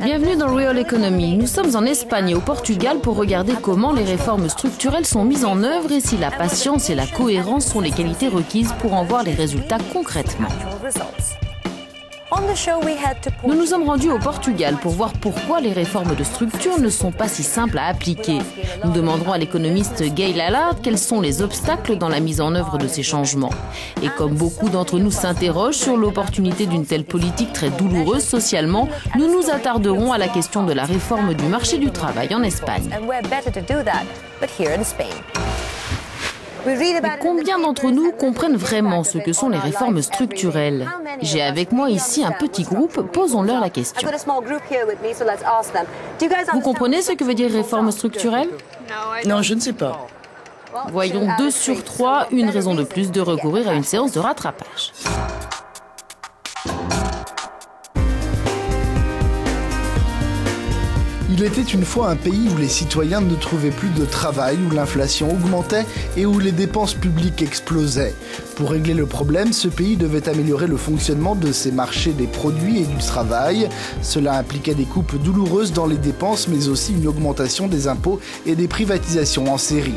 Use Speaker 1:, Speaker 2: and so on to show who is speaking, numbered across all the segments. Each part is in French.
Speaker 1: Bienvenue dans Real Economy. Nous sommes en Espagne et au Portugal pour regarder comment les réformes structurelles sont mises en œuvre et si la patience et la cohérence sont les qualités requises pour en voir les résultats concrètement. Nous nous sommes rendus au Portugal pour voir pourquoi les réformes de structure ne sont pas si simples à appliquer. Nous demanderons à l'économiste Gail Allard quels sont les obstacles dans la mise en œuvre de ces changements. Et comme beaucoup d'entre nous s'interrogent sur l'opportunité d'une telle politique très douloureuse socialement, nous nous attarderons à la question de la réforme du marché du travail en Espagne. Mais combien d'entre nous comprennent vraiment ce que sont les réformes structurelles? J'ai avec moi ici un petit groupe, posons-leur la question. Vous comprenez ce que veut dire réforme structurelle?
Speaker 2: Non, je ne sais pas.
Speaker 1: Voyons 2 sur 3, une raison de plus de recourir à une séance de rattrapage.
Speaker 3: Il était une fois un pays où les citoyens ne trouvaient plus de travail, où l'inflation augmentait et où les dépenses publiques explosaient. Pour régler le problème, ce pays devait améliorer le fonctionnement de ses marchés des produits et du travail. Cela impliquait des coupes douloureuses dans les dépenses, mais aussi une augmentation des impôts et des privatisations en série.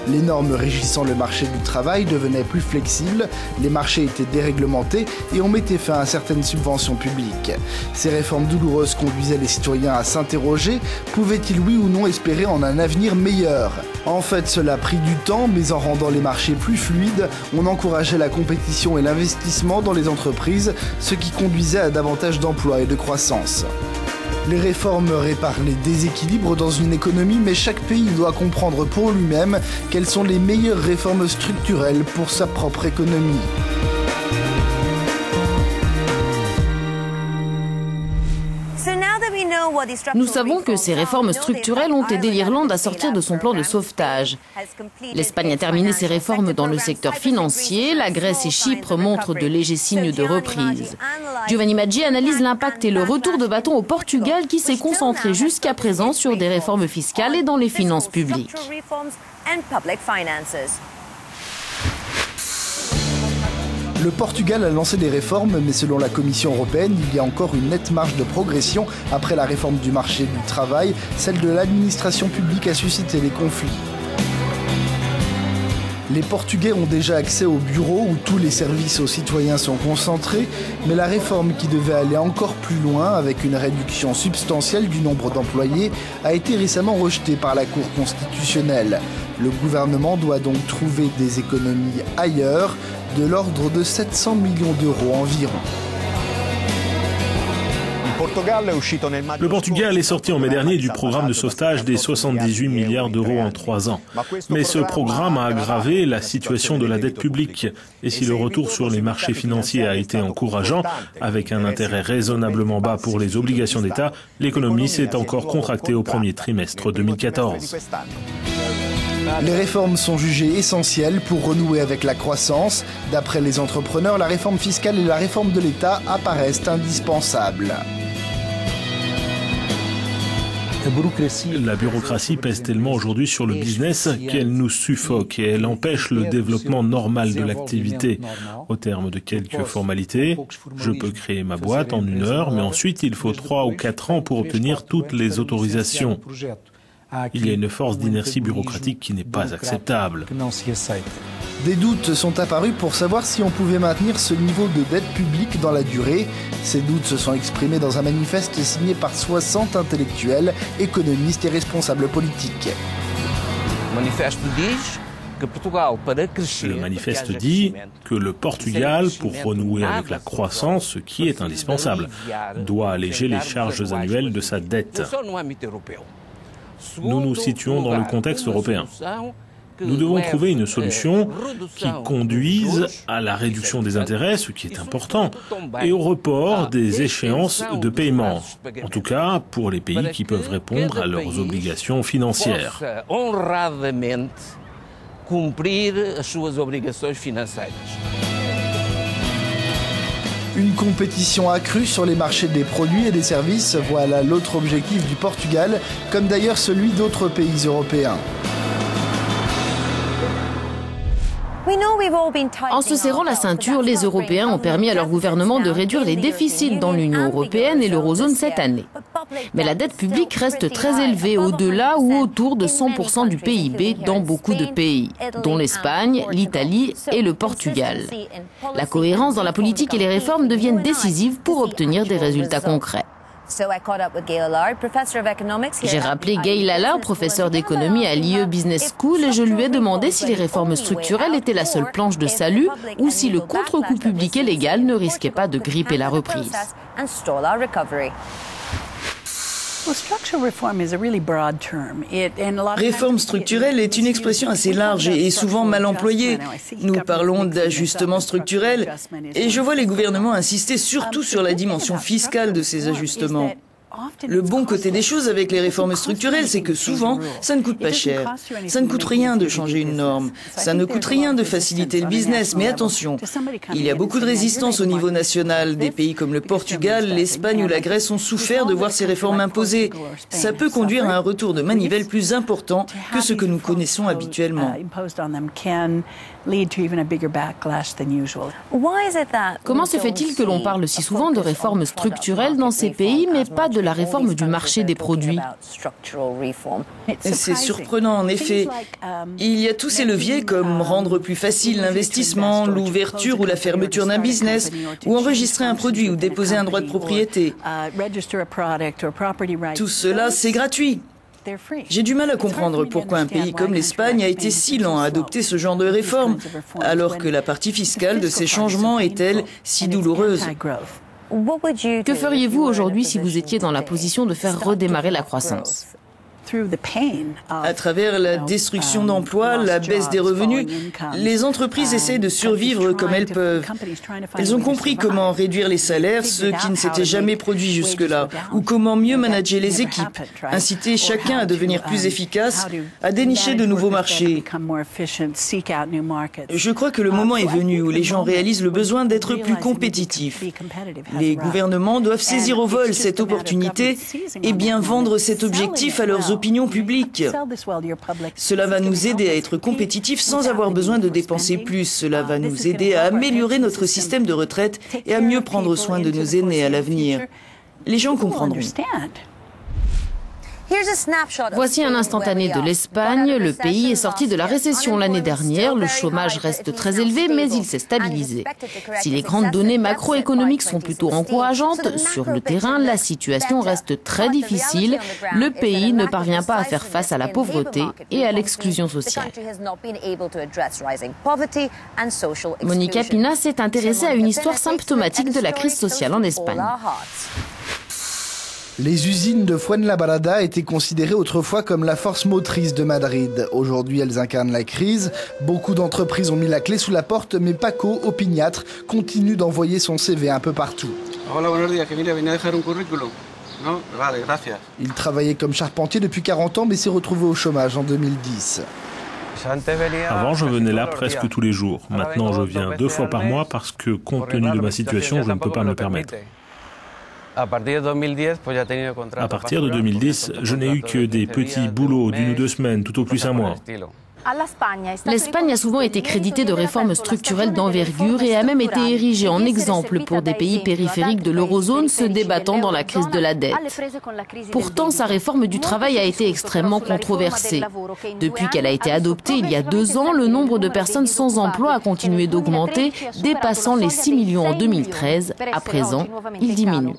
Speaker 3: Les normes régissant le marché du travail devenaient plus flexibles, les marchés étaient déréglementés et on mettait fin à certaines subventions publiques. Ces réformes douloureuses conduisaient les citoyens à s'interroger: pouvaient-ils oui ou non espérer en un avenir meilleur? En fait, cela a pris du temps, mais en rendant les marchés plus fluides, on encourageait la compétition et l'investissement dans les entreprises, ce qui conduisait à davantage d'emplois et de croissance. Les réformes réparent les déséquilibres dans une économie, mais chaque pays doit comprendre pour lui-même quelles sont les meilleures réformes structurelles pour sa propre économie.
Speaker 1: Nous savons que ces réformes structurelles ont aidé l'Irlande à sortir de son plan de sauvetage. L'Espagne a terminé ses réformes dans le secteur financier, la Grèce et Chypre montrent de légers signes de reprise. Giovanni Maggi analyse l'impact et le retour de bâton au Portugal qui s'est concentré jusqu'à présent sur des réformes fiscales et dans les finances publiques.
Speaker 3: Le Portugal a lancé des réformes, mais selon la Commission européenne, il y a encore une nette marge de progression après la réforme du marché du travail. Celle de l'administration publique a suscité les conflits. Les Portugais ont déjà accès au bureau où tous les services aux citoyens sont concentrés, mais la réforme qui devait aller encore plus loin, avec une réduction substantielle du nombre d'employés, a été récemment rejetée par la Cour constitutionnelle. Le gouvernement doit donc trouver des économies ailleurs, de l'ordre de 700 millions d'euros environ.
Speaker 4: Le Portugal est sorti en mai dernier du programme de sauvetage des 78 milliards d'euros en 3 ans. Mais ce programme a aggravé la situation de la dette publique. Et si le retour sur les marchés financiers a été encourageant, avec un intérêt raisonnablement bas pour les obligations d'État, l'économie s'est encore contractée au premier trimestre 2014.
Speaker 3: Les réformes sont jugées essentielles pour renouer avec la croissance. D'après les entrepreneurs, la réforme fiscale et la réforme de l'État apparaissent indispensables.
Speaker 4: La bureaucratie pèse tellement aujourd'hui sur le business qu'elle nous suffoque et elle empêche le développement normal de l'activité. Au terme de quelques formalités, je peux créer ma boîte en 1 heure, mais ensuite il faut 3 ou 4 ans pour obtenir toutes les autorisations. Il y a une force d'inertie bureaucratique qui n'est pas acceptable.
Speaker 3: Des doutes sont apparus pour savoir si on pouvait maintenir ce niveau de dette publique dans la durée. Ces doutes se sont exprimés dans un manifeste signé par 60 intellectuels, économistes et responsables politiques.
Speaker 4: Le manifeste dit que le Portugal, pour renouer avec la croissance, ce qui est indispensable, doit alléger les charges annuelles de sa dette. Nous nous situons dans le contexte européen. Nous devons trouver une solution qui conduise à la réduction des intérêts, ce qui est important, et au report des échéances de paiement. En tout cas, pour les pays qui peuvent répondre à leurs obligations financières.
Speaker 3: Une compétition accrue sur les marchés des produits et des services, voilà l'autre objectif du Portugal, comme d'ailleurs celui d'autres pays européens.
Speaker 1: En se serrant la ceinture, les Européens ont permis à leur gouvernement de réduire les déficits dans l'Union européenne et l'eurozone cette année. Mais la dette publique reste très élevée, au-delà ou autour de 100% du PIB dans beaucoup de pays, dont l'Espagne, l'Italie et le Portugal. La cohérence dans la politique et les réformes deviennent décisives pour obtenir des résultats concrets. J'ai rappelé Gail Allard, professeur d'économie à l'IE Business School, et je lui ai demandé si les réformes structurelles étaient la seule planche de salut ou si le contre-coup public et légal ne risquait pas de gripper la reprise.
Speaker 2: Réforme structurelle est une expression assez large et souvent mal employée. Nous parlons d'ajustements structurels et je vois les gouvernements insister surtout sur la dimension fiscale de ces ajustements. Le bon côté des choses avec les réformes structurelles, c'est que souvent, ça ne coûte pas cher. Ça ne coûte rien de changer une norme. Ça ne coûte rien de faciliter le business. Mais attention, il y a beaucoup de résistance au niveau national. Des pays comme le Portugal, l'Espagne ou la Grèce ont souffert de voir ces réformes imposées. Ça peut conduire à un retour de manivelle plus important que ce que nous connaissons habituellement.
Speaker 1: Comment se fait-il que l'on parle si souvent de réformes structurelles dans ces pays, mais pas de la réforme du marché des produits?
Speaker 2: C'est surprenant, en effet. Il y a tous ces leviers comme rendre plus facile l'investissement, l'ouverture ou la fermeture d'un business, ou enregistrer un produit ou déposer un droit de propriété. Tout cela, c'est gratuit. J'ai du mal à comprendre pourquoi un pays comme l'Espagne a été si lent à adopter ce genre de réforme, alors que la partie fiscale de ces changements est-elle si douloureuse.
Speaker 1: Que feriez-vous aujourd'hui si vous étiez dans la position de faire redémarrer la croissance?
Speaker 2: À travers la destruction d'emplois, la baisse des revenus, les entreprises essaient de survivre comme elles peuvent. Elles ont compris comment réduire les salaires, ce qui ne s'était jamais produit jusque-là, ou comment mieux manager les équipes, inciter chacun à devenir plus efficace, à dénicher de nouveaux marchés. Je crois que le moment est venu où les gens réalisent le besoin d'être plus compétitifs. Les gouvernements doivent saisir au vol cette opportunité et bien vendre cet objectif à leurs opinion publique. Cela va nous aider à être compétitifs sans avoir besoin de dépenser plus. Cela va nous aider à améliorer notre système de retraite et à mieux prendre soin de nos aînés à l'avenir. Les gens comprendront.
Speaker 1: Voici un instantané de l'Espagne. Le pays est sorti de la récession l'année dernière. Le chômage reste très élevé, mais il s'est stabilisé. Si les grandes données macroéconomiques sont plutôt encourageantes, sur le terrain, la situation reste très difficile. Le pays ne parvient pas à faire face à la pauvreté et à l'exclusion sociale. Monica Pina s'est intéressée à une histoire symptomatique de la crise sociale en Espagne.
Speaker 3: Les usines de Fuenlabrada étaient considérées autrefois comme la force motrice de Madrid. Aujourd'hui, elles incarnent la crise. Beaucoup d'entreprises ont mis la clé sous la porte, mais Paco, opiniâtre, continue d'envoyer son CV un peu partout. Il travaillait comme charpentier depuis 40 ans, mais s'est retrouvé au chômage en 2010.
Speaker 4: Avant, je venais là presque tous les jours. Maintenant, je viens 2 fois par mois parce que, compte tenu de ma situation, je ne peux pas me le permettre. À partir de 2010, je n'ai eu que des petits boulots d'1 ou 2 semaines, tout au plus 1 mois.
Speaker 1: L'Espagne a souvent été créditée de réformes structurelles d'envergure et a même été érigée en exemple pour des pays périphériques de l'eurozone se débattant dans la crise de la dette. Pourtant, sa réforme du travail a été extrêmement controversée. Depuis qu'elle a été adoptée il y a 2 ans, le nombre de personnes sans emploi a continué d'augmenter, dépassant les 6 millions en 2013. À présent, il diminue.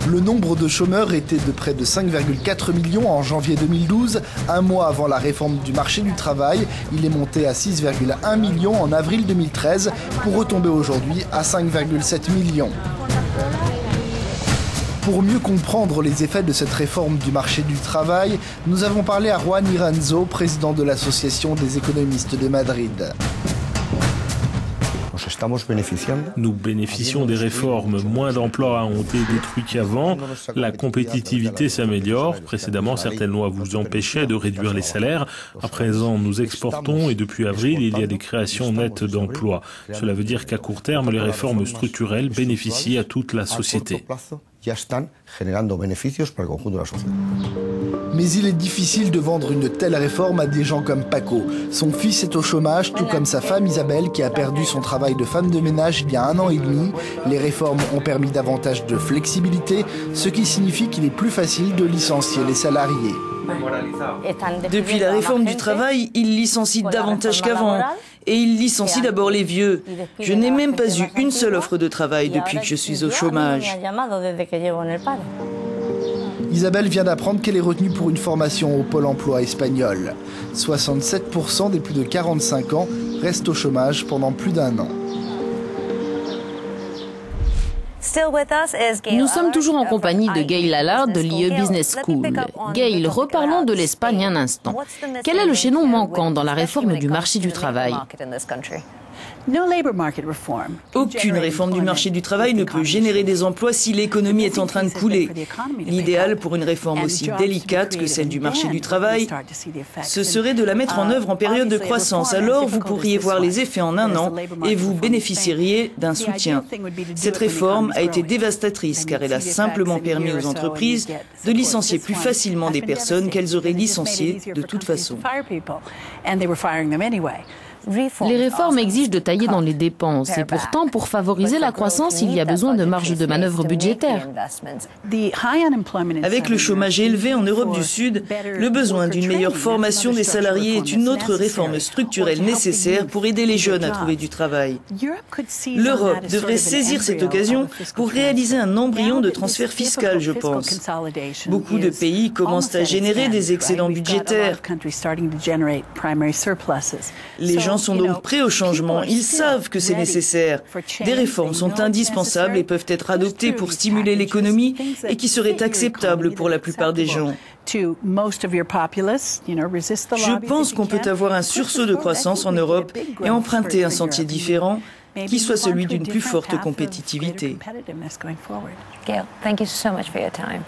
Speaker 3: Le nombre de chômeurs était de près de 5,4 millions en janvier 2012. 1 mois avant la réforme du marché du travail, il est monté à 6,1 millions en avril 2013 pour retomber aujourd'hui à 5,7 millions. Pour mieux comprendre les effets de cette réforme du marché du travail, nous avons parlé à Juan Iranzo, président de l'Association des économistes de Madrid.
Speaker 4: Nous bénéficions des réformes. Moins d'emplois ont été détruits qu'avant. La compétitivité s'améliore. Précédemment, certaines lois vous empêchaient de réduire les salaires. À présent, nous exportons et depuis avril, il y a des créations nettes d'emplois. Cela veut dire qu'à court terme, les réformes structurelles bénéficient à toute la société.
Speaker 3: Mais il est difficile de vendre une telle réforme à des gens comme Paco. Son fils est au chômage, tout comme sa femme Isabelle, qui a perdu son travail de femme de ménage il y a 1 an et demi. Les réformes ont permis davantage de flexibilité, ce qui signifie qu'il est plus facile de licencier les salariés.
Speaker 2: Depuis la réforme du travail, il licencie davantage qu'avant. Et il licencie d'abord les vieux. Je n'ai même pas eu une seule offre de travail depuis que je suis au chômage.
Speaker 3: Isabelle vient d'apprendre qu'elle est retenue pour une formation au Pôle emploi espagnol. 67% des plus de 45 ans restent au chômage pendant plus d'1 an.
Speaker 1: Nous sommes toujours en compagnie de Gail Allard de l'IE Business School. Gail, reparlons de l'Espagne un instant. Quel est le chaînon manquant dans la réforme du marché du travail ?
Speaker 2: Aucune réforme du marché du travail ne peut générer des emplois si l'économie est en train de couler. L'idéal pour une réforme aussi délicate que celle du marché du travail, ce serait de la mettre en œuvre en période de croissance. Alors vous pourriez voir les effets en 1 an et vous bénéficieriez d'un soutien. Cette réforme a été dévastatrice car elle a simplement permis aux entreprises de licencier plus facilement des personnes qu'elles auraient licenciées de toute façon.
Speaker 1: Les réformes exigent de tailler dans les dépenses et pourtant, pour favoriser la croissance, il y a besoin de marge de manœuvre budgétaire.
Speaker 2: Avec le chômage élevé en Europe du Sud, le besoin d'une meilleure formation des salariés est une autre réforme structurelle nécessaire pour aider les jeunes à trouver du travail. L'Europe devrait saisir cette occasion pour réaliser un embryon de transfert fiscal, je pense. Beaucoup de pays commencent à générer des excédents budgétaires. Les gens sont donc prêts au changement. Ils savent que c'est nécessaire. Des réformes sont indispensables et peuvent être adoptées pour stimuler l'économie et qui seraient acceptables pour la plupart des gens. Je pense qu'on peut avoir un sursaut de croissance en Europe et emprunter un sentier différent qui soit celui d'une plus forte compétitivité.
Speaker 5: Gail, thank you so much for your time.